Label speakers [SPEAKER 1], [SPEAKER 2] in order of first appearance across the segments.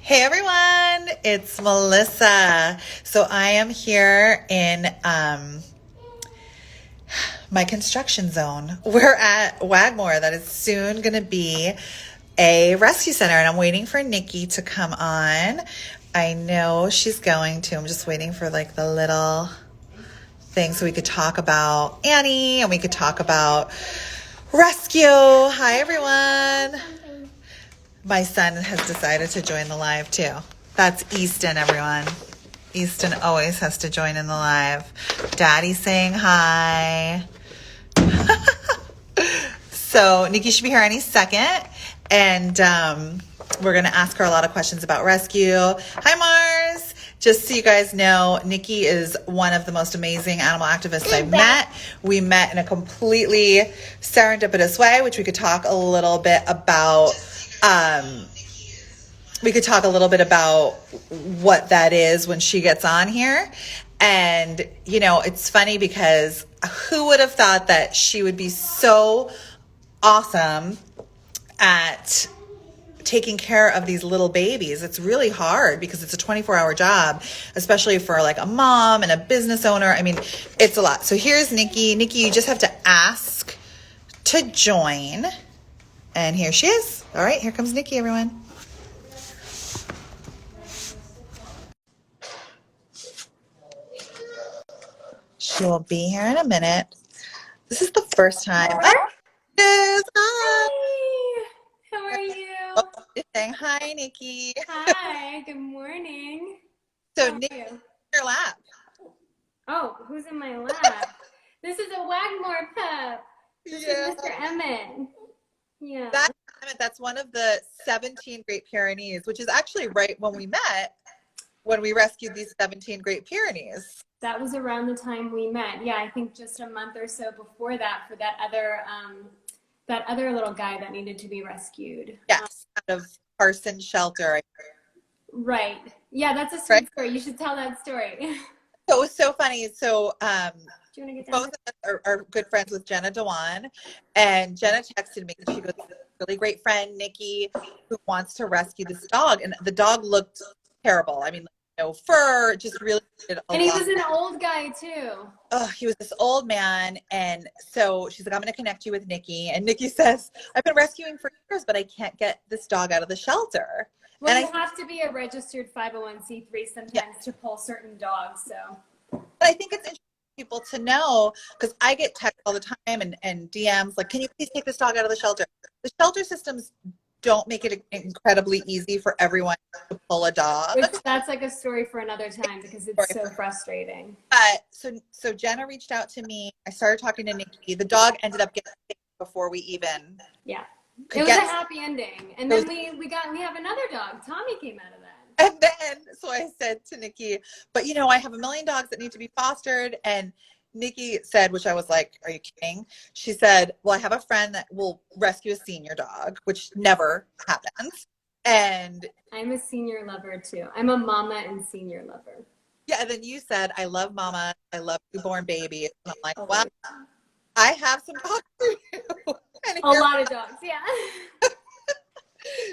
[SPEAKER 1] Hey everyone, it's Melissa. So I am here in my construction zone. We're at Wagmor. That is soon going to be a rescue center, and I'm waiting for Nikki to come on. I know she's going to. I'm just waiting for like the little thing so we could talk about Annie and we could talk about rescue. Hi everyone. My son has decided to join the live too. That's Easton, everyone. Easton always has to join in the live. Daddy's saying hi. So Nikki should be here any second. And we're going to ask her a lot of questions about rescue. Hi, Mars. Just so you guys know, Nikki is one of the most amazing animal activists I've met. We met in a completely serendipitous way, which we could talk a little bit about. We could talk a little bit about what that is when she gets on here. And, you know, it's funny because who would have thought that she would be so awesome at taking care of these little babies. It's really hard because it's a 24-hour job, especially for like a mom and a business owner. I mean, it's a lot. So here's Nikki. Nikki, you just have to ask to join. And here she is. All right, here comes Nikki, everyone. She will be here in a minute. This is the first time. Oh, yes. Hi.
[SPEAKER 2] Hi. How are you?
[SPEAKER 1] Oh, you're saying hi, Nikki.
[SPEAKER 2] Hi. Good morning.
[SPEAKER 1] So, Nikki, in your lap.
[SPEAKER 2] Oh, who's in my lap? This is a Wagmor pup. This is Mr. Emmett. Yeah.
[SPEAKER 1] That's one of the 17 Great Pyrenees, which is actually right when we met, when we rescued these 17 Great Pyrenees.
[SPEAKER 2] That was around the time we met. Yeah, I think just a month or so before that for that other little guy that needed to be rescued.
[SPEAKER 1] Yes, out of Carson Shelter.
[SPEAKER 2] Right. Yeah, that's a sweet story. You should tell that story.
[SPEAKER 1] So it was so funny. So
[SPEAKER 2] Do you want to get down?
[SPEAKER 1] both of us are good friends with Jenna Dewan, and Jenna texted me. She goes, really great friend, Nikki, who wants to rescue this dog. And the dog looked terrible. I mean, no fur, just really did a
[SPEAKER 2] And he
[SPEAKER 1] lot.
[SPEAKER 2] was an old guy too.
[SPEAKER 1] Oh, he was this old man. And so she's like, I'm going to connect you with Nikki. And Nikki says, I've been rescuing for years, but I can't get this dog out of the shelter.
[SPEAKER 2] Well,
[SPEAKER 1] and
[SPEAKER 2] you have to be a registered 501c3 sometimes to pull certain dogs. So,
[SPEAKER 1] but I think it's interesting for people to know, because I get texts all the time and DMs like, can you please take this dog out of the shelter? The shelter systems don't make it incredibly easy for everyone to pull a dog.
[SPEAKER 2] That's like a story for another time because it's so frustrating.
[SPEAKER 1] So Jenna reached out to me. I started talking to Nikki. The dog ended up getting sick before we even.
[SPEAKER 2] Yeah. It was a happy ending. And then we have another dog. Tommy came out of that.
[SPEAKER 1] And then, so I said to Nikki, but you know, I have a million dogs that need to be fostered. And Nikki said, which I was like, are you kidding? She said, well, I have a friend that will rescue a senior dog, which never happens. And
[SPEAKER 2] I'm a senior lover too. I'm a mama and senior lover.
[SPEAKER 1] Yeah. And then you said, I love mama. I love newborn babies. And I'm like, well, I have some dogs for you.
[SPEAKER 2] A lot of dogs, yeah.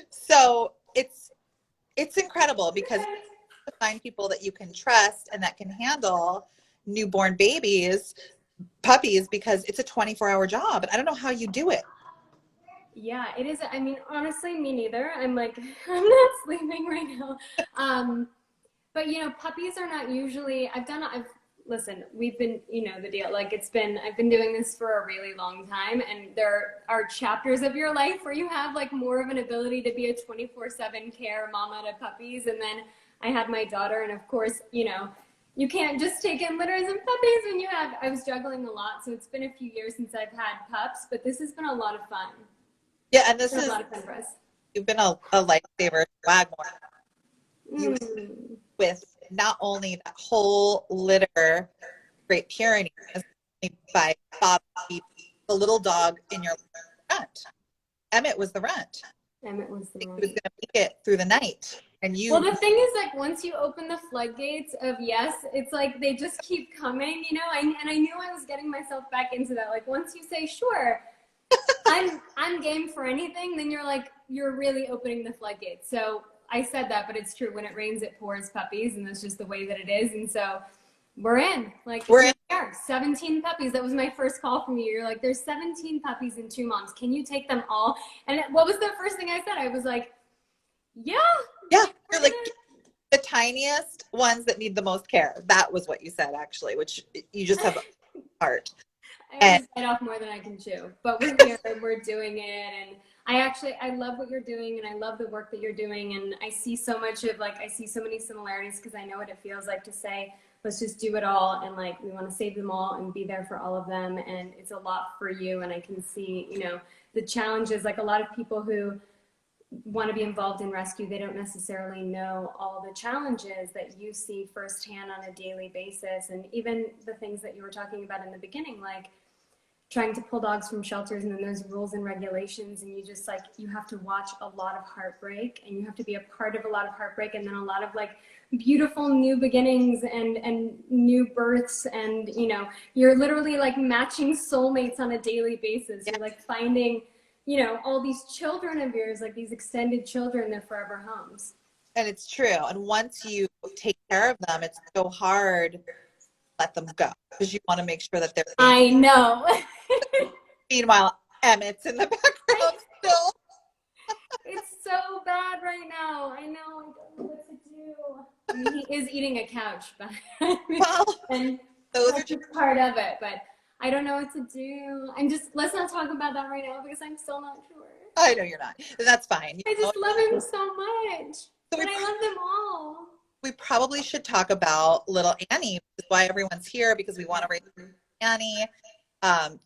[SPEAKER 1] So it's incredible because to find people that you can trust and that can handle newborn puppies, because it's a 24-hour job. And I don't know how you do it.
[SPEAKER 2] Yeah, it is. I mean, honestly, me neither. I'm like, I'm not sleeping right now. But you know, puppies are not usually, listen, we've been, you know, the deal, like I've been doing this for a really long time, and there are chapters of your life where you have like more of an ability to be a 24/7 care mama to puppies. And then I had my daughter, and of course, you know, you can't just take in litters and puppies when I was juggling a lot. So it's been a few years since I've had pups, but this has been a lot of fun.
[SPEAKER 1] Yeah. And this is
[SPEAKER 2] a lot of fun for us. You've
[SPEAKER 1] been a lifesaver, Wagmor. With not only that whole litter, Great Pyrenees, by Bobby, the little dog in your runt. Emmett was the runt.
[SPEAKER 2] He was going
[SPEAKER 1] to make it through the night. And
[SPEAKER 2] well, the thing is, like, once you open the floodgates of yes, it's like they just keep coming, you know. And I knew I was getting myself back into that. Like, once you say sure, I'm game for anything, then you're really opening the floodgates. So I said that, but it's true. When it rains, it pours puppies, and that's just the way that it is. And so we're in. Like,
[SPEAKER 1] We're in.
[SPEAKER 2] 17 puppies. That was my first call from you. You're like, there's 17 puppies and 2 moms. Can you take them all? And what was the first thing I said? I was like, yeah.
[SPEAKER 1] Yeah. You're like the tiniest ones that need the most care. That was what you said, actually, which you just have a heart.
[SPEAKER 2] I always bite off more than I can chew, but we're here and we're doing it. And I love what you're doing, and I love the work that you're doing. And I see so much of I see so many similarities, because I know what it feels like to say, let's just do it all. And like, we want to save them all and be there for all of them. And it's a lot for you. And I can see, the challenges, like a lot of people who want to be involved in rescue, they don't necessarily know all the challenges that you see firsthand on a daily basis. And even the things that you were talking about in the beginning, like trying to pull dogs from shelters, and then those rules and regulations, and you have to watch a lot of heartbreak, and you have to be a part of a lot of heartbreak, and then a lot of beautiful new beginnings and new births, and you're literally matching soulmates on a daily basis. You're finding all these children of yours, these extended children, their forever homes.
[SPEAKER 1] And it's true. And once you take care of them, it's so hard to let them go, because you want to make sure that they're
[SPEAKER 2] I know.
[SPEAKER 1] Meanwhile, Emmett's in the background still.
[SPEAKER 2] It's so bad right now. I know. I don't know what to do. I mean, he is eating a couch, but and
[SPEAKER 1] those are
[SPEAKER 2] just part of it. But I don't know what to do. Let's not talk about that right now, because I'm still not sure.
[SPEAKER 1] I know you're not. That's fine.
[SPEAKER 2] I just love him so much. But I love them all.
[SPEAKER 1] We probably should talk about little Annie, which is why everyone's here, because we want to raise Annie.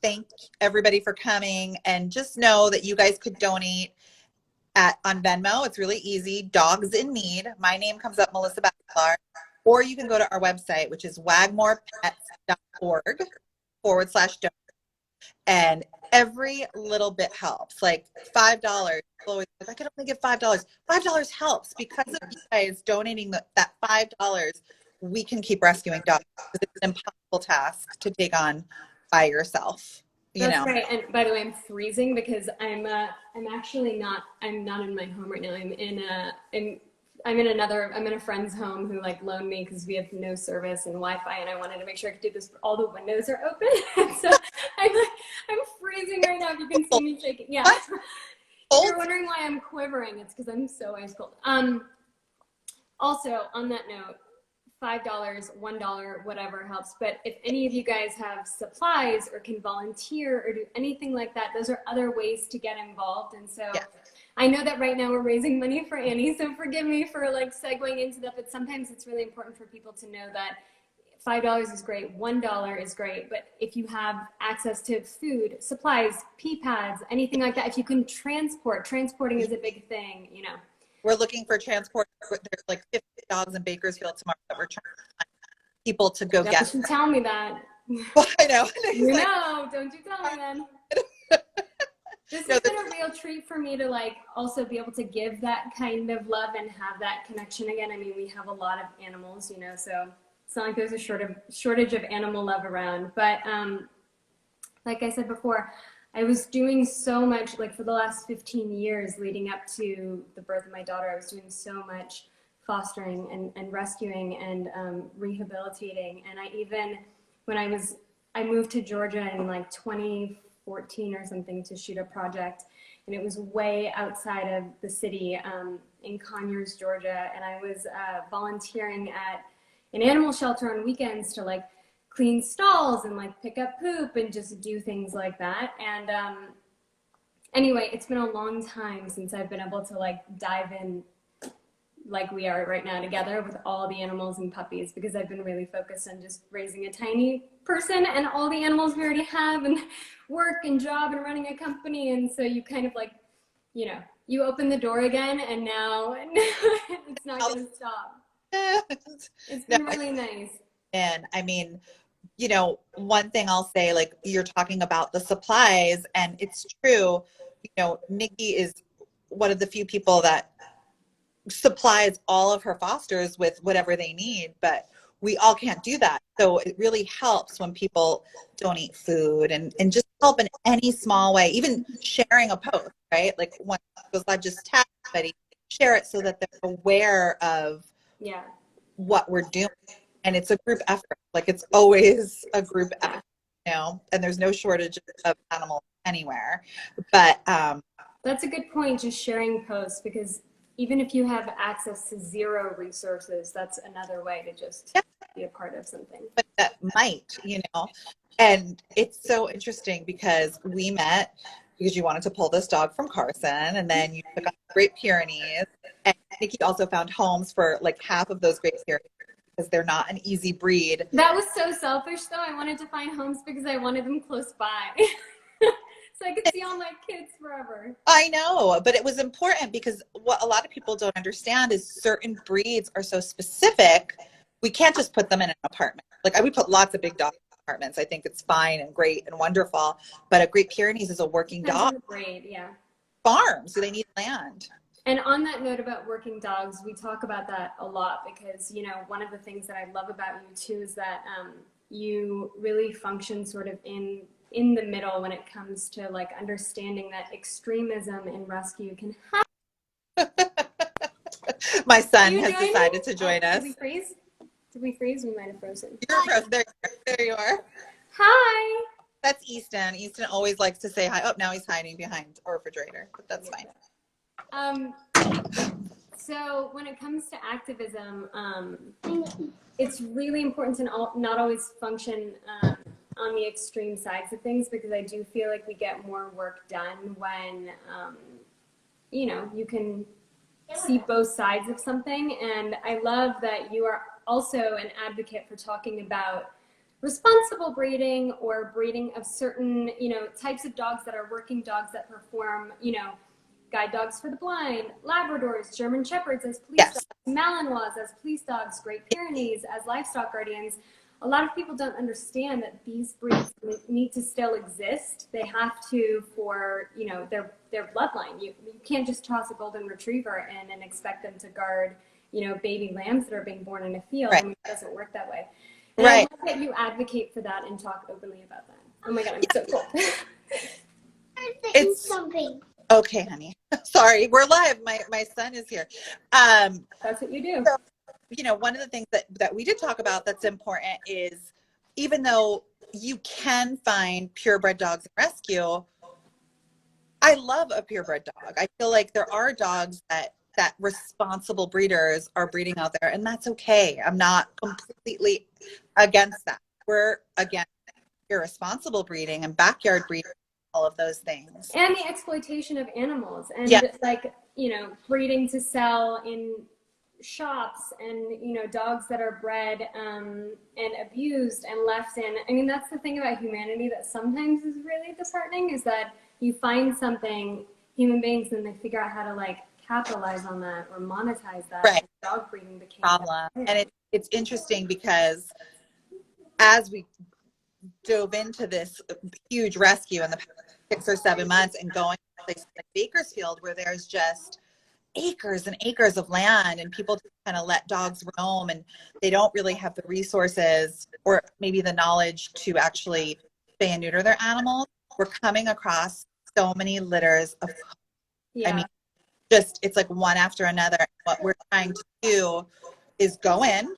[SPEAKER 1] Thank everybody for coming, and just know that you guys could donate on Venmo. It's really easy. Dogs in Need. My name comes up, Melissa Baclar. Or you can go to our website, which is wagmorpets.org/donate. And every little bit helps. Like $5. Always, I could only give $5. $5 helps. Because of you guys donating that $5, we can keep rescuing dogs. It's an impossible task to take on by yourself.
[SPEAKER 2] That's right. And by the way, I'm freezing because I'm actually not in my home right now. I'm in a friend's home who loaned me, because we have no service and Wi-Fi, and I wanted to make sure I could do this. All the windows are open. So I'm freezing right now. If you can see me shaking. Yeah. If you're wondering why I'm quivering, it's because I'm so ice cold. Also, on that note, $5, $1, whatever helps. But if any of you guys have supplies or can volunteer or do anything like that, those are other ways to get involved. And so I know that right now we're raising money for Annie, so forgive me for segueing into that, but sometimes it's really important for people to know that $5 is great, $1 is great, but if you have access to food, supplies, pee pads, anything like that, if you can transporting is a big thing,
[SPEAKER 1] We're looking for transport. There's 50 dogs in Bakersfield tomorrow that we're trying to find people to go get.
[SPEAKER 2] Don't tell me that.
[SPEAKER 1] Well, I know.
[SPEAKER 2] Don't you tell me then. This has been a real treat for me to also be able to give that kind of love and have that connection again. I mean, we have a lot of animals, so it's not like there's a shortage of animal love around. But like I said before, I was doing so much, for the last 15 years leading up to the birth of my daughter, I was doing so much fostering and rescuing and rehabilitating. And when I moved to Georgia in 2014 or something to shoot a project, and it was way outside of the city in Conyers, Georgia. And I was volunteering at an animal shelter on weekends to clean stalls and pick up poop and just do things like that. And anyway, it's been a long time since I've been able to dive in like we are right now together with all the animals and puppies, because I've been really focused on just raising a tiny person and all the animals we already have, and work and job and running a company. And so you kind of you open the door again, and now it's not going to stop. It's been really nice.
[SPEAKER 1] And I mean, one thing I'll say, you're talking about the supplies, and it's true, Nikki is one of the few people that supplies all of her fosters with whatever they need, but we all can't do that. So it really helps when people donate food and just help in any small way, even sharing a post, right? One goes, I just tagged somebody, share it so that they're aware of
[SPEAKER 2] Yeah.
[SPEAKER 1] what we're doing. And it's a group effort. Like it's always a group effort, and there's no shortage of animals anywhere. But
[SPEAKER 2] That's a good point, just sharing posts, because even if you have access to zero resources, that's another way to just
[SPEAKER 1] yeah,
[SPEAKER 2] be a part of something.
[SPEAKER 1] but that might, and it's so interesting because we met because you wanted to pull this dog from Carson, and then you took on Great Pyrenees, and Nikki also found homes for like half of those Great Pyrenees because they're not an easy breed.
[SPEAKER 2] That was so selfish, though. I wanted to find homes because I wanted them close by. So I could see all my kids forever.
[SPEAKER 1] I know, but it was important because what a lot of people don't understand is certain breeds are so specific. We can't just put them in an apartment. Like we put lots of big dogs in apartments. I think it's fine and great and wonderful. But a Great Pyrenees is a working dog
[SPEAKER 2] Great, yeah.
[SPEAKER 1] farm, so they need land.
[SPEAKER 2] And on that note about working dogs, we talk about that a lot because, one of the things that I love about you too is that you really function sort of in the middle when it comes to like understanding that extremism in rescue can happen.
[SPEAKER 1] My son has decided to join us.
[SPEAKER 2] Did we freeze? Did we freeze? We might have frozen.
[SPEAKER 1] You're frozen. There you are.
[SPEAKER 2] Hi.
[SPEAKER 1] That's Easton. Easton always likes to say hi. Oh, now he's hiding behind a refrigerator, but that's fine.
[SPEAKER 2] So when it comes to activism, it's really important to not always function on the extreme sides of things, because I do feel like we get more work done when, you can see both sides of something. And I love that you are also an advocate for talking about responsible breeding or breeding of certain, types of dogs that are working dogs that perform, guide dogs for the blind, Labradors, German Shepherds as police dogs, Malinois as police dogs, Great Pyrenees as livestock guardians. A lot of people don't understand that these breeds need to still exist. They have to for, their bloodline. You can't just toss a golden retriever in and expect them to guard, baby lambs that are being born in a field.
[SPEAKER 1] Right.
[SPEAKER 2] I mean, it doesn't work that way. And
[SPEAKER 1] right.
[SPEAKER 2] I love that you advocate for that and talk openly about that. Oh my God, I'm so cool.
[SPEAKER 1] It's something. Okay, honey. Sorry, we're live. My son is here.
[SPEAKER 2] That's what you do.
[SPEAKER 1] So, one of the things that we did talk about that's important is, even though you can find purebred dogs in rescue, I love a purebred dog. I feel like there are dogs that responsible breeders are breeding out there, and that's okay. I'm not completely against that. We're against irresponsible breeding and backyard breeding, all of those things.
[SPEAKER 2] And the exploitation of animals, and breeding to sell in shops, and dogs that are bred and abused and left in. I mean, that's the thing about humanity that sometimes is really disheartening, is that you find something, human beings, and they figure out how to capitalize on that or monetize that.
[SPEAKER 1] Right.
[SPEAKER 2] Dog breeding became
[SPEAKER 1] a problem. And it's interesting because as we dove into this huge rescue in the past 6 or 7 months and going to places like Bakersfield, where there's just acres and acres of land and people just kind of let dogs roam, and they don't really have the resources or maybe the knowledge to actually spay and neuter their animals. We're coming across so many litters of, I mean, just, it's like one after another. What we're trying to do is go in,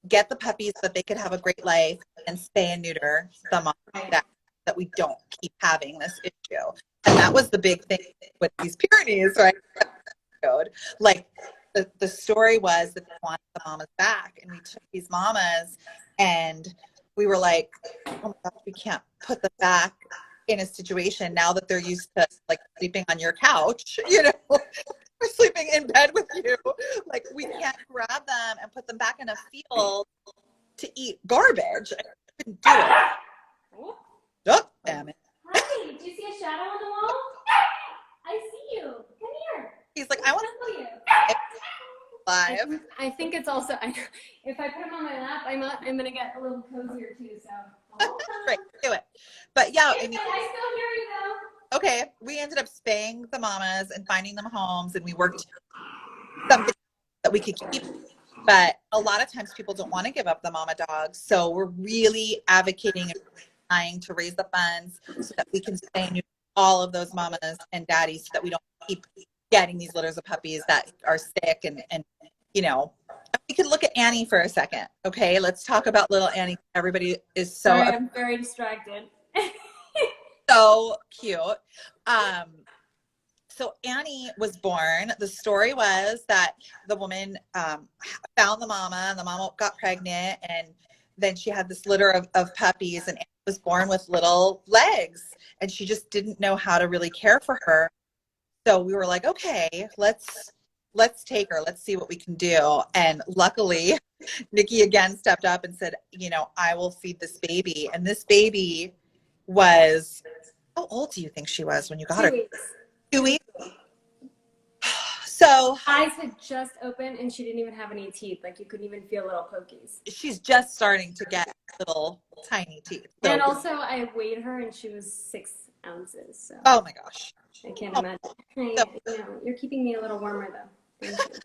[SPEAKER 1] get the puppies so that they could have a great life, and spay and neuter them on that we don't keep having this issue. And that was the big thing with these Pyrenees, right? Like the story was that they wanted the mamas back, and we took these mamas and we were like, oh my gosh, we can't put them back in a situation now that they're used to sleeping on your couch, we're sleeping in bed with you. Like, we can't grab them and put them back in a field to eat garbage. I couldn't do it. Oh, damn it.
[SPEAKER 2] Hi, do you see a shadow on the wall? I see you. Come here.
[SPEAKER 1] He's like, I want
[SPEAKER 2] to you.
[SPEAKER 1] Live.
[SPEAKER 2] I think it's also, if I put him on my lap, I'm going to get a little cozier too, so.
[SPEAKER 1] Right, do it. But yeah,
[SPEAKER 2] I still hear you though.
[SPEAKER 1] Okay, we ended up spaying the mamas and finding them homes, and we worked something that we could keep. But a lot of times people don't want to give up the mama dogs, so we're really advocating and trying to raise the funds so that we can spay and neuter all of those mamas and daddies, so that we don't keep getting these litters of puppies that are sick and we could look at Annie for a second. Okay, let's talk about little Annie. Everybody is so
[SPEAKER 2] Sorry, I'm very distracted.
[SPEAKER 1] so cute. So Annie was born. The story was that the woman found the mama, and the mama got pregnant, and then she had this litter of puppies, and Annie was born with little legs, and she just didn't know how to really care for her. So we were like, okay, let's take her. Let's see what we can do. And luckily, Nikki again stepped up and said, I will feed this baby. And this baby was, how old do you think she was when you got
[SPEAKER 2] 2
[SPEAKER 1] her?
[SPEAKER 2] weeks.
[SPEAKER 1] 2 weeks. So
[SPEAKER 2] Eyes had just opened and she didn't even have any teeth. Like you couldn't even feel little pokies.
[SPEAKER 1] she's just starting to get little tiny teeth. So,
[SPEAKER 2] And also I weighed her and she was 6 ounces. So
[SPEAKER 1] oh my gosh.
[SPEAKER 2] I can't imagine. Hey, you're keeping me a little warmer though. Thank you.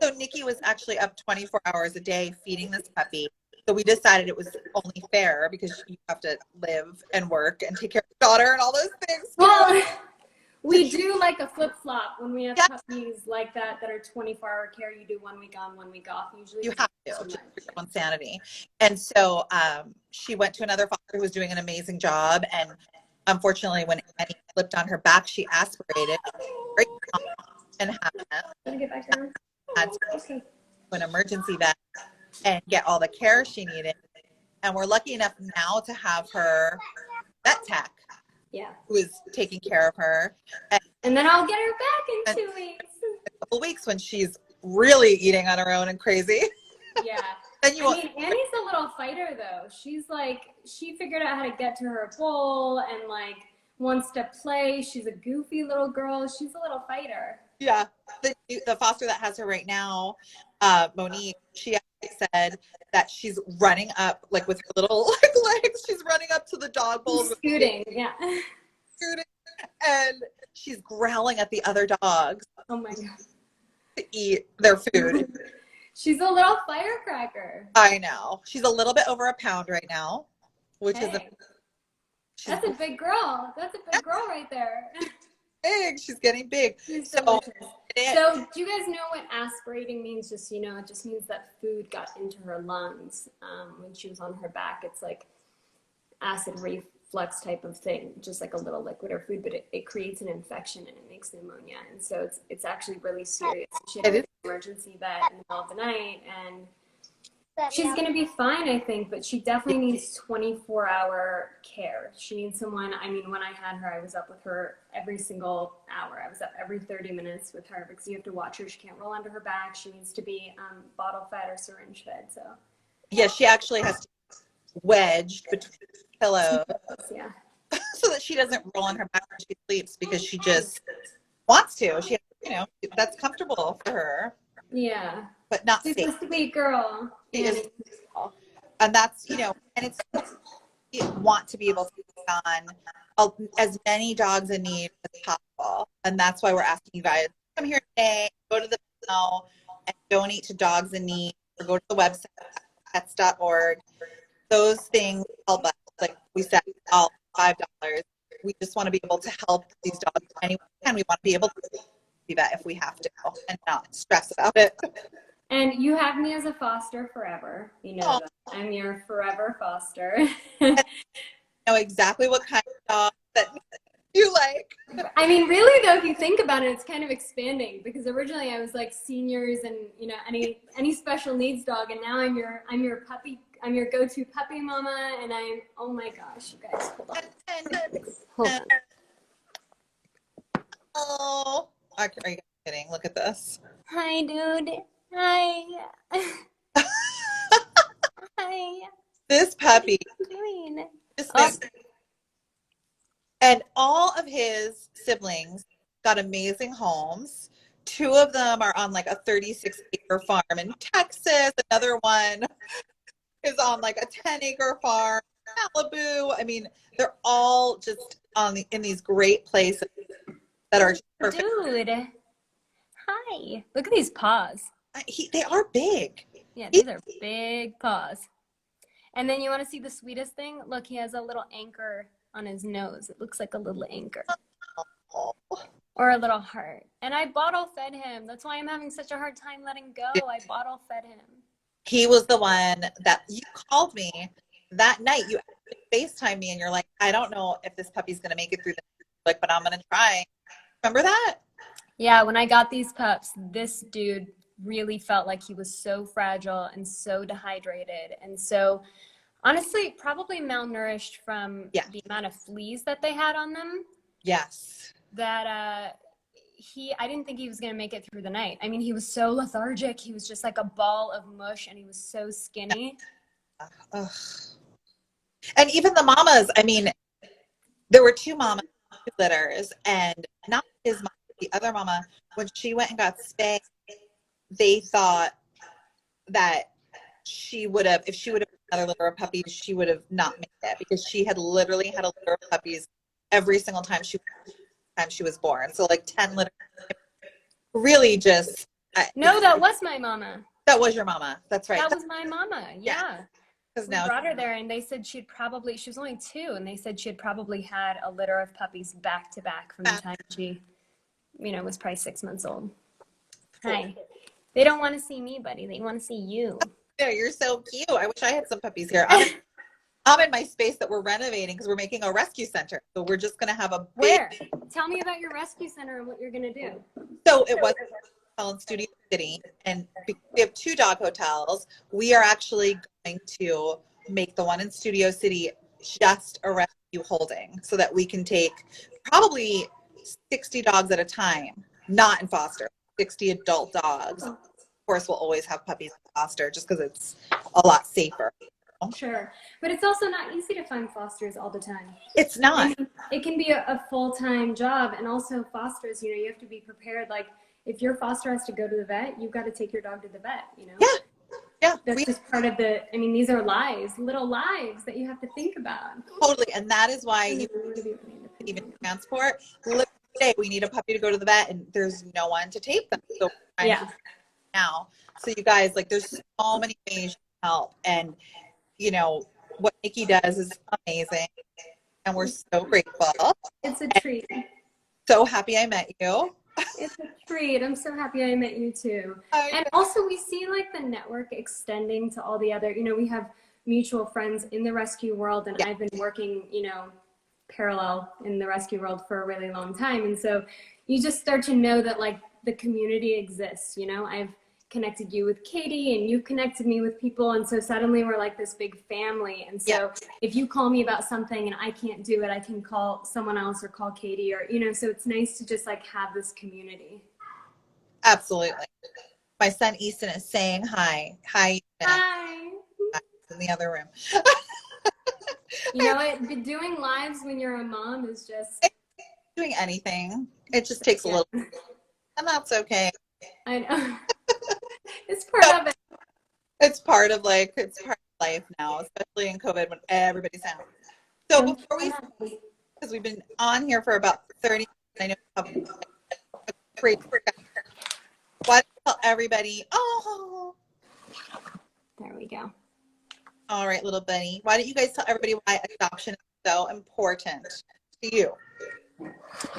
[SPEAKER 1] So Nikki was actually up 24 hours a day feeding this puppy. So we decided it was only fair because you have to live and work and take care of your daughter and all those things.
[SPEAKER 2] Well, we do like a flip-flop when we have
[SPEAKER 1] Yes.
[SPEAKER 2] puppies like that are 24-hour care. You do 1 week on, 1 week off usually.
[SPEAKER 1] You have to, just for your own sanity. And so she went to another foster who was doing an amazing job. And unfortunately, when Annie flipped on her back, she aspirated and
[SPEAKER 2] Gonna get back down.
[SPEAKER 1] had to go to an emergency vet and get all the care she needed. And we're lucky enough now to have her vet tech, who is taking care of her.
[SPEAKER 2] And then I'll get her back in 2 weeks.
[SPEAKER 1] A couple weeks when she's really eating on her own and crazy.
[SPEAKER 2] Yeah.
[SPEAKER 1] Then
[SPEAKER 2] Annie's a little fighter though. She's like, she figured out how to get to her bowl and like wants to play. She's a goofy little girl. She's a little fighter.
[SPEAKER 1] Yeah. The foster that has her right now, Monique, she actually said that she's running up, like with her little legs, she's running up to the dog bowl.
[SPEAKER 2] Scooting,
[SPEAKER 1] Scooting. And she's growling at the other dogs.
[SPEAKER 2] Oh my God.
[SPEAKER 1] To eat their food.
[SPEAKER 2] She's a little firecracker.
[SPEAKER 1] I know. She's a little bit over a pound right now, which is
[SPEAKER 2] that's a big girl. That's a big girl right there.
[SPEAKER 1] Big. She's getting big.
[SPEAKER 2] She's
[SPEAKER 1] so
[SPEAKER 2] do you guys know what aspirating means? Just, it just means that food got into her lungs when she was on her back. It's like acid reflux type of thing, just like a little liquid or food, but it creates an infection and it makes pneumonia. And so it's actually really serious. She had an emergency vet in the middle of the night, and she's going to be fine, I think, but she definitely needs 24-hour care. She needs someone. I mean, when I had her, I was up with her every single hour. I was up every 30 minutes with her because you have to watch her. She can't roll onto her back. She needs to be bottle fed or syringe fed. So
[SPEAKER 1] yeah, she actually has to wedged between pillows, so that she doesn't roll on her back when she sleeps because she just wants to. She, that's comfortable for her.
[SPEAKER 2] Yeah,
[SPEAKER 1] but not
[SPEAKER 2] she's
[SPEAKER 1] safe.
[SPEAKER 2] a sweet girl.
[SPEAKER 1] She is, and that's and it's you want to be able to take on as many dogs in need as possible, and that's why we're asking you guys to come here today, go to the now, and donate to Dogs in Need, or go to the website pets.org. Those things help us. Like we said, all $5. We just want to be able to help these dogs any way we can. We want to be able to do that if we have to and not stress about it.
[SPEAKER 2] And you have me as a foster forever. That. I'm your forever foster.
[SPEAKER 1] Know exactly what kind of dog that you like.
[SPEAKER 2] I mean, really though, if you think about it, it's kind of expanding because originally I was like seniors and any special needs dog, and now I'm your puppy. I'm your go-to puppy mama, and oh my gosh, you guys, hold on.
[SPEAKER 1] Oh, are you kidding? Look at this.
[SPEAKER 2] Hi, dude. Hi. Hi.
[SPEAKER 1] This puppy.
[SPEAKER 2] What are you doing?
[SPEAKER 1] And all of his siblings got amazing homes. 2 of them are on like a 36-acre farm in Texas. Another one is on like a 10-acre farm in Malibu. I mean, they're all just in these great places that are perfect.
[SPEAKER 2] Dude. Hi. Look at these paws.
[SPEAKER 1] They are big.
[SPEAKER 2] Yeah, these are big paws. And then you want to see the sweetest thing? Look, he has a little anchor on his nose. It looks like a little anchor.
[SPEAKER 1] Oh.
[SPEAKER 2] or a little heart. And I bottle fed him. That's why I'm having such a hard time letting go. I bottle fed him.
[SPEAKER 1] He was the one that you called me that night. You FaceTime me and you're like, I don't know if this puppy's going to make it through the like, but I'm going to try. Remember that?
[SPEAKER 2] Yeah, when I got these pups, this dude really felt like he was so fragile and so dehydrated and so honestly probably malnourished from the amount of fleas that they had on them.
[SPEAKER 1] Yes.
[SPEAKER 2] That I didn't think he was going to make it through the night. I mean, he was so lethargic. He was just like a ball of mush and he was so skinny.
[SPEAKER 1] Ugh. And even the mamas, I mean, there were two mamas, two litters, and not his mama, the other mama, when she went and got spayed, they thought that she would have, if she would have another litter of puppies, she would have not made it because she had literally had a litter of puppies every single time she was born. So like 10 litters. Really just.
[SPEAKER 2] No, that was my mama.
[SPEAKER 1] That was your mama. That's right.
[SPEAKER 2] That was my mama. Yeah.
[SPEAKER 1] Because
[SPEAKER 2] we brought her there and they said she was only 2 and they said she had probably had a litter of puppies back to back from the time she, was probably 6 months old. Hi. They don't want to see me, buddy. They want to see you.
[SPEAKER 1] Yeah, you're so cute. I wish I had some puppies here. I'm in my space that we're renovating because we're making a rescue center. So we're just going to have a big...
[SPEAKER 2] Where? Tell me about your rescue center and what you're going to do.
[SPEAKER 1] So it was in Studio City, and we have 2 dog hotels. We are actually going to make the one in Studio City just a rescue holding so that we can take probably 60 dogs at a time, not in foster, 60 adult dogs. Of course, we'll always have puppies in foster just because it's a lot safer.
[SPEAKER 2] Sure. But it's also not easy to find fosters all the time.
[SPEAKER 1] It's not.
[SPEAKER 2] I mean, it can be a full-time job, and also fosters, you have to be prepared. Like, if your foster has to go to the vet, you've got to take your dog to the vet,
[SPEAKER 1] Yeah.
[SPEAKER 2] That's just part of these are little lives that you have to think about.
[SPEAKER 1] Totally. And that is why you even transport. Today, we need a puppy to go to the vet, and there's no one to take them. So now. So you guys, there's so many ways to help. And, what Nikki does is amazing. And we're so grateful.
[SPEAKER 2] It's a treat.
[SPEAKER 1] So happy I met you.
[SPEAKER 2] It's a treat. I'm so happy I met you too. And also we see the network extending to all the other, we have mutual friends in the rescue world, and I've been working, parallel in the rescue world for a really long time. And so you just start to know that the community exists, I've connected you with Katie and you've connected me with people. And so suddenly we're this big family. And so if you call me about something and I can't do it, I can call someone else or call Katie or, so it's nice to just have this community.
[SPEAKER 1] Absolutely. My son Easton is saying hi. Hi.
[SPEAKER 2] Hi.
[SPEAKER 1] In the other room.
[SPEAKER 2] Doing lives when you're a mom is just
[SPEAKER 1] doing anything. It just takes a little, and that's okay.
[SPEAKER 2] I know. It's part of it.
[SPEAKER 1] It's part of life now, especially in COVID when everybody's down. So before we, because we've been on here for about 30 minutes, I know you have a great why don't you tell everybody,
[SPEAKER 2] there we go.
[SPEAKER 1] All right, little bunny. Why don't you guys tell everybody why adoption is so important to you?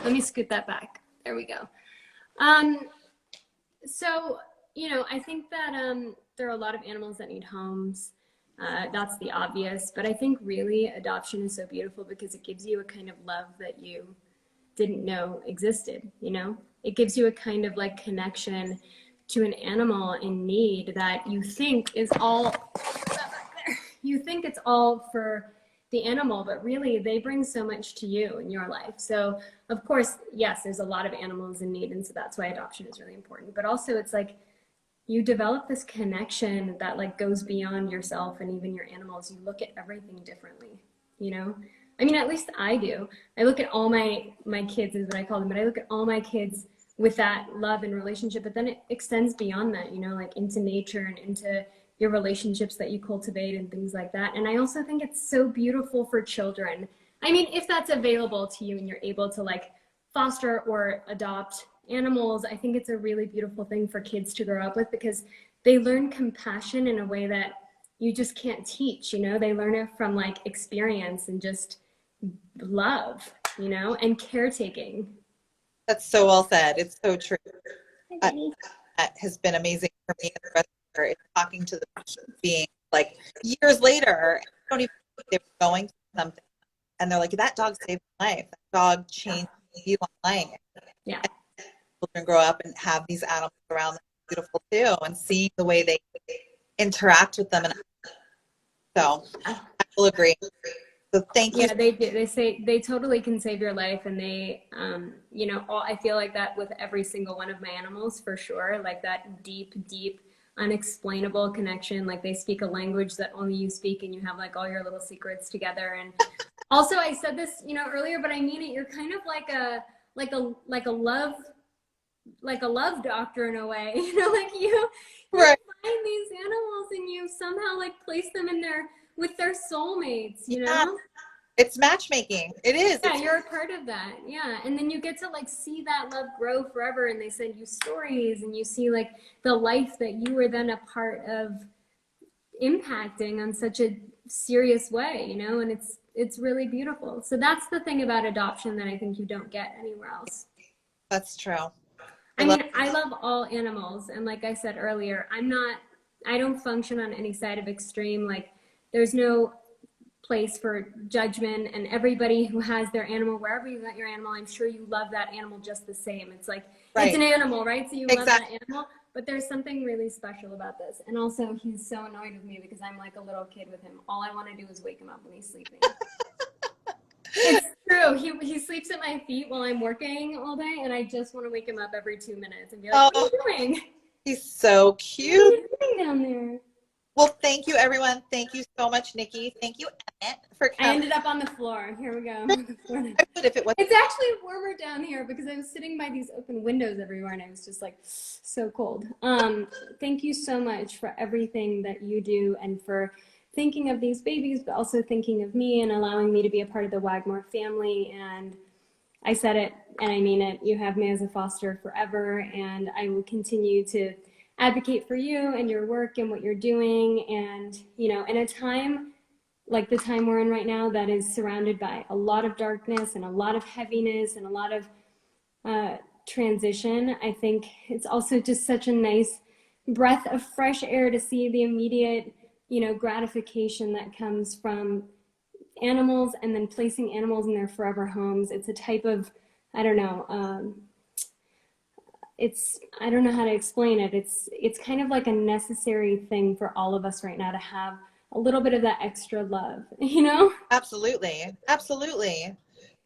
[SPEAKER 2] Let me scoot that back. There we go. So, I think that there are a lot of animals that need homes. That's the obvious. But I think really adoption is so beautiful because it gives you a kind of love that you didn't know existed, It gives you a kind of connection to an animal in need that you think is all, you think it's all for the animal, but really they bring so much to you in your life. So of course, yes, there's a lot of animals in need. And so that's why adoption is really important. But also it's you develop this connection that goes beyond yourself and even your animals. You look at everything differently, I mean, at least I do. I look at all my kids is what I call them, but I look at all my kids with that love and relationship, but then it extends beyond that, into nature and into your relationships that you cultivate and things like that. And I also think it's so beautiful for children. I mean, if that's available to you and you're able to foster or adopt animals, I think it's a really beautiful thing for kids to grow up with because they learn compassion in a way that you just can't teach, they learn it from experience and just love, and caretaking.
[SPEAKER 1] That's so well said. It's so true.
[SPEAKER 2] Hi,
[SPEAKER 1] Uh,
[SPEAKER 2] baby.
[SPEAKER 1] that has been amazing for me and the rest of her is talking to the being like years later, and I don't even think they were going through something. And they're like, that dog saved my life. That dog changed my life.
[SPEAKER 2] Yeah.
[SPEAKER 1] And children grow up and have these animals around them beautiful too, and seeing the way they interact with them. And so I will agree. So thank you.
[SPEAKER 2] Yeah, they do. They say they totally can save your life, and they, you know, I feel like that with every single one of my animals for sure. Like that deep, deep, unexplainable connection. Like they speak a language that only you speak, and you have like all your little secrets together. And also, I said this, you know, earlier, but I mean it. You're kind of like a love doctor in a way. You know, like you
[SPEAKER 1] Right.
[SPEAKER 2] find these animals and you somehow like place them in their with their soulmates. You
[SPEAKER 1] Yeah.
[SPEAKER 2] know.
[SPEAKER 1] It's matchmaking. It is.
[SPEAKER 2] Yeah,
[SPEAKER 1] It's
[SPEAKER 2] you're a part of that. Yeah. And then you get to like see that love grow forever, and they send you stories and you see like the life that you were then a part of impacting on such a serious way, you know, and it's really beautiful. So that's the thing about adoption that I think you don't get anywhere else.
[SPEAKER 1] that's true. I
[SPEAKER 2] I
[SPEAKER 1] love
[SPEAKER 2] mean, I love all animals, and like I said earlier, I don't function on any side of extreme. Like there's no place for judgment, and everybody who has their animal, wherever you got your animal, I'm sure you love that animal just the same. It's like it's
[SPEAKER 1] right.
[SPEAKER 2] an animal, right? So you love that
[SPEAKER 1] Exactly.
[SPEAKER 2] animal, but there's something really special about this. And also he's so annoyed with me because I'm like a little kid with him. All I want to do is wake him up when he's sleeping. It's true. He sleeps at my feet while I'm working all day, and I just want to wake him up every 2 minutes and be like, what are
[SPEAKER 1] Oh,
[SPEAKER 2] you doing?
[SPEAKER 1] he's so
[SPEAKER 2] What are
[SPEAKER 1] cute.
[SPEAKER 2] you doing down there?
[SPEAKER 1] Well, thank you, everyone. Thank you so much, Nikki. Thank you, Emmett, for
[SPEAKER 2] I
[SPEAKER 1] coming.
[SPEAKER 2] ended up on the floor. Here we go.
[SPEAKER 1] I would if it was.
[SPEAKER 2] It's actually warmer down here because I was sitting by these open windows everywhere, and I was just like so cold. Thank you so much for everything that you do and for thinking of these babies, but also thinking of me and allowing me to be a part of the Wagmor family. And I said it and I mean it. You have me as a foster forever, and I will continue to advocate for you and your work and what you're doing. And, you know, in a time like the time we're in right now that is surrounded by a lot of darkness and a lot of heaviness and a lot of transition, I think it's also just such a nice breath of fresh air to see the immediate, you know, gratification that comes from animals and then placing animals in their forever homes. It's a type of, I don't know, I don't know how to explain it. It's kind of like a necessary thing for all of us right now to have a little bit of that extra love, you know?
[SPEAKER 1] Absolutely. Absolutely.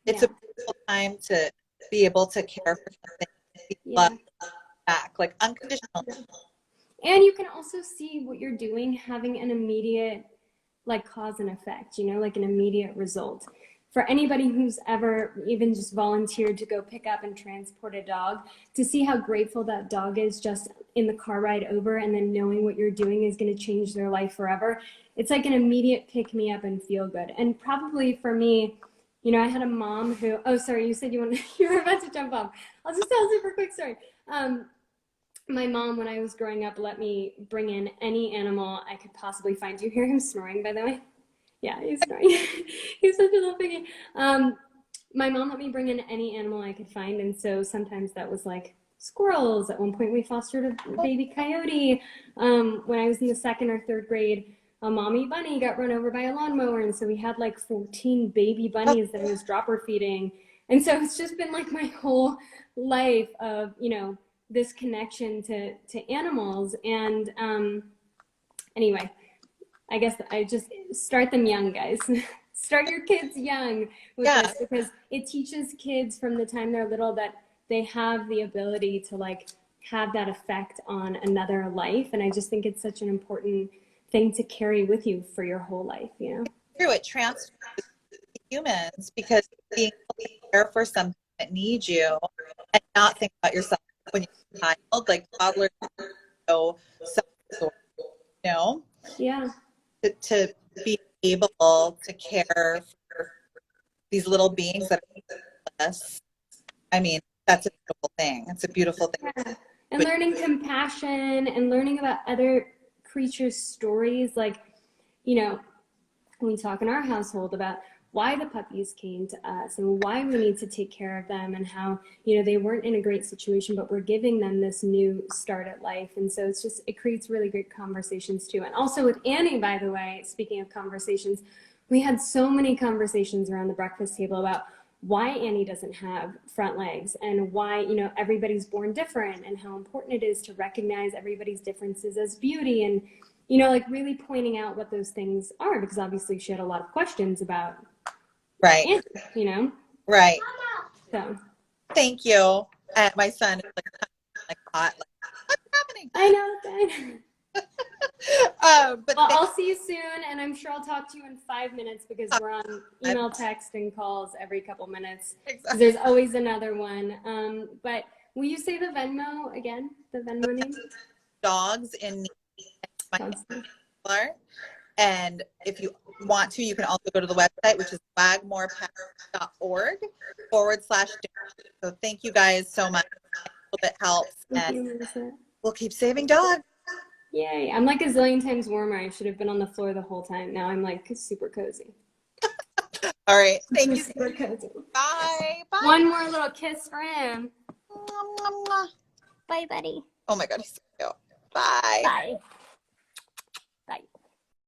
[SPEAKER 1] It's
[SPEAKER 2] Yeah.
[SPEAKER 1] a beautiful time to be able to care for something, be loved
[SPEAKER 2] Yeah.
[SPEAKER 1] back, like unconditional.
[SPEAKER 2] Yeah. And you can also see what you're doing having an immediate like cause and effect, you know, like an immediate result. For anybody who's ever even just volunteered to go pick up and transport a dog, to see how grateful that dog is just in the car ride over, and then knowing what you're doing is going to change their life forever. It's like an immediate pick me up and feel good. And probably for me, you know, I had a mom who, oh, sorry, you said you were about to jump off. I'll just tell a super quick story. My mom, when I was growing up, let me bring in any animal I could possibly find. Do you hear him snoring, by the way? Yeah, he's snoring. He's such a little piggy. My mom let me bring in any animal I could find, and so sometimes that was like squirrels. At one point, we fostered a baby coyote. When I was in the second or third grade, a mommy bunny got run over by a lawnmower, and so we had like 14 baby bunnies that I was dropper feeding. And so it's just been like my whole life of, you know, this connection to animals. And anyway, I guess I just start them young, guys. Start your kids young with
[SPEAKER 1] Yeah,
[SPEAKER 2] this, because it teaches kids from the time they're little that they have the ability to like have that effect on another life. And I just think it's such an important thing to carry with you for your whole life, you know?
[SPEAKER 1] true. It transfers to humans because being able to care for something that needs you and not think about yourself when you're a child, like toddlers are so self-absorbed, you know,
[SPEAKER 2] Yeah.
[SPEAKER 1] to be able to care for these little beings that are with us. I mean, that's a beautiful thing. It's a beautiful thing.
[SPEAKER 2] Yeah. And learning compassion and learning about other creatures' stories. Like, you know, we talk in our household about why the puppies came to us and why we need to take care of them, and how, you know, they weren't in a great situation, but we're giving them this new start at life. And so it's just, it creates really great conversations too. And also with Annie, by the way, speaking of conversations, we had so many conversations around the breakfast table about why Annie doesn't have front legs, and why, you know, everybody's born different, and how important it is to recognize everybody's differences as beauty, and, you know, like really pointing out what those things are, because obviously she had a lot of questions about
[SPEAKER 1] Right.
[SPEAKER 2] Annie, you know?
[SPEAKER 1] Right.
[SPEAKER 2] So.
[SPEAKER 1] Thank you. My son is like hot. Like, what's happening?
[SPEAKER 2] I know.
[SPEAKER 1] But
[SPEAKER 2] Well, I'll see you soon, and I'm sure I'll talk to you in 5 minutes, because we're on email, text, and calls every couple minutes.
[SPEAKER 1] Exactly.
[SPEAKER 2] There's always another one. But will you say the Venmo again? The Venmo name?
[SPEAKER 1] Dogs in my color. And if you want to, you can also go to the website, which is wagmorpets.org/donate. So thank you guys so much. I hope it helps.
[SPEAKER 2] Thank
[SPEAKER 1] And
[SPEAKER 2] you, Melissa.
[SPEAKER 1] we'll keep saving dogs.
[SPEAKER 2] Yay. I'm like a zillion times warmer. I should have been on the floor the whole time. Now I'm like super cozy.
[SPEAKER 1] All right. Thank you.
[SPEAKER 2] Super cozy.
[SPEAKER 1] Bye. Bye.
[SPEAKER 2] One more little kiss for him.
[SPEAKER 1] Mwah, mwah, mwah.
[SPEAKER 2] Bye, buddy.
[SPEAKER 1] Oh my God, he's so cute. Bye.
[SPEAKER 2] Bye.